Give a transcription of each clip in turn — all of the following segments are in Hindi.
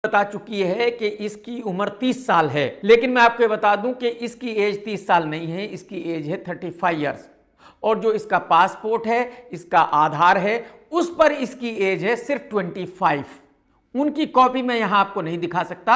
बता चुकी है कि इसकी उम्र 30 साल है, लेकिन मैं आपको बता दूं कि इसकी एज 30 साल नहीं है, इसकी एज है 35 ईयर्स। और जो इसका पासपोर्ट है, इसका आधार है, उस पर इसकी एज है सिर्फ 25। उनकी कॉपी मैं यहां आपको नहीं दिखा सकता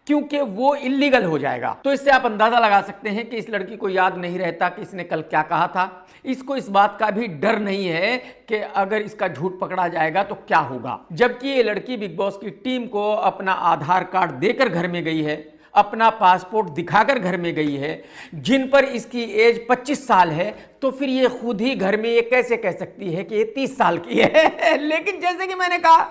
क्योंकि वो इलीगल हो जाएगा। तो इससे आप अंदाजा लगा सकते हैं कि इस लड़की को याद नहीं रहता कि इसने कल क्या कहा था। इसको इस बात का भी डर नहीं है कि अगर इसका झूठ पकड़ा जाएगा तो क्या होगा। जबकि ये लड़की बिग बॉस की टीम को अपना आधार कार्ड देकर घर में गई है, अपना पासपोर्ट दिखाकर घर में गई है, जिन पर इसकी एज 25 साल है, तो फिर ये खुद ही घर में ये कैसे कह सकती है कि ये 30 साल की है। लेकिन जैसे कि मैंने कहा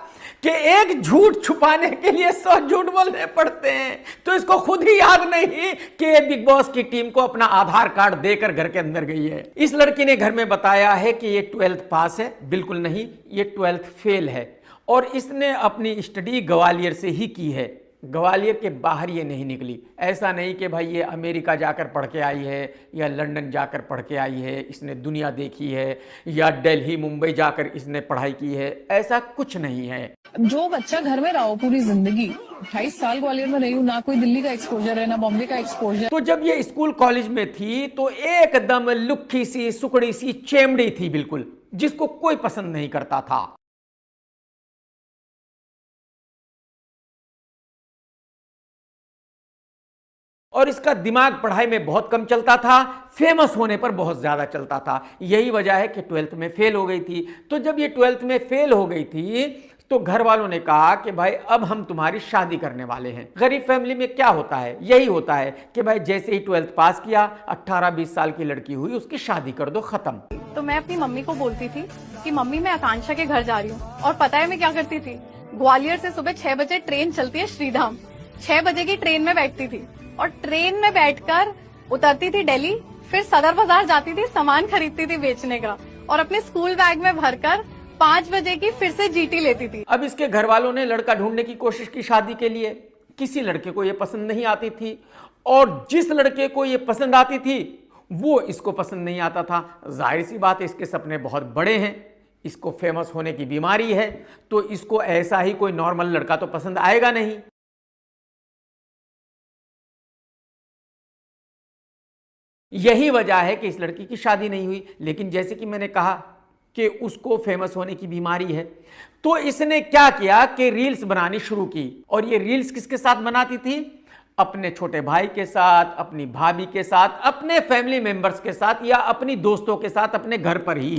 कि एक झूठ छुपाने के लिए 100 झूठ बोलने पड़ते हैं, तो इसको खुद ही याद नहीं कि ये बिग बॉस की टीम को अपना आधार कार्ड देकर घर के अंदर गई है। इस लड़की ने घर में बताया है कि ये 12th पास है। बिल्कुल नहीं, ये 12th फेल है और इसने अपनी स्टडी ग्वालियर से ही की है। ग्वालियर के बाहर ये नहीं निकली। ऐसा नहीं कि भाई ये अमेरिका जाकर पढ़ के आई है या लंदन जाकर पढ़ के आई है, इसने दुनिया देखी है, या दिल्ली मुंबई जाकर इसने पढ़ाई की है, ऐसा कुछ नहीं है। जो बच्चा घर में रहा हो पूरी जिंदगी, 28 साल ग्वालियर में रही हूँ, ना कोई दिल्ली का एक्सपोजर है ना बॉम्बे का एक्सपोजर। तो जब ये स्कूल कॉलेज में थी तो एकदम लुक्खी सी, सुकड़ी सी, चेमड़ी थी बिल्कुल, जिसको कोई पसंद नहीं करता था। और इसका दिमाग पढ़ाई में बहुत कम चलता था, फेमस होने पर बहुत ज्यादा चलता था। यही वजह है कि 12th में फेल हो गई थी। तो जब ये 12th में फेल हो गई थी तो घर वालों ने कहा कि भाई अब हम तुम्हारी शादी करने वाले हैं। गरीब फैमिली में क्या होता है, यही होता है कि भाई जैसे ही 12th पास किया, 18-20 साल की लड़की हुई, उसकी शादी कर दो, खत्म। तो मैं अपनी मम्मी को बोलती थी कि मम्मी मैं आकांक्षा के घर जा रही हूँ, और पता है मैं क्या करती थी, ग्वालियर से सुबह 6 बजे ट्रेन चलती है श्रीधाम, 6 बजे की ट्रेन में बैठती थी और ट्रेन में बैठकर उतरती थी दिल्ली, फिर सदर बाजार जाती थी, सामान खरीदती थी बेचने का, और अपने स्कूल बैग में भरकर 5 बजे की फिर से जीटी लेती थी। अब इसके घर वालों ने लड़का ढूंढने की कोशिश की शादी के लिए। किसी लड़के को ये पसंद नहीं आती थी, और जिस लड़के को ये पसंद आती थी वो इसको पसंद नहीं आता था। जाहिर सी बात है, इसके सपने बहुत बड़े हैं, इसको फेमस होने की बीमारी है, तो इसको ऐसा ही कोई नॉर्मल लड़का तो पसंद आएगा नहीं। यही वजह है कि इस लड़की की शादी नहीं हुई। लेकिन जैसे कि मैंने कहा कि उसको फेमस होने की बीमारी है, तो इसने क्या किया कि रील्स बनानी शुरू की। और ये रील्स किसके साथ बनाती थी? अपने छोटे भाई के साथ, अपनी भाभी के साथ, अपने फैमिली मेंबर्स के साथ, या अपनी दोस्तों के साथ, अपने घर पर ही।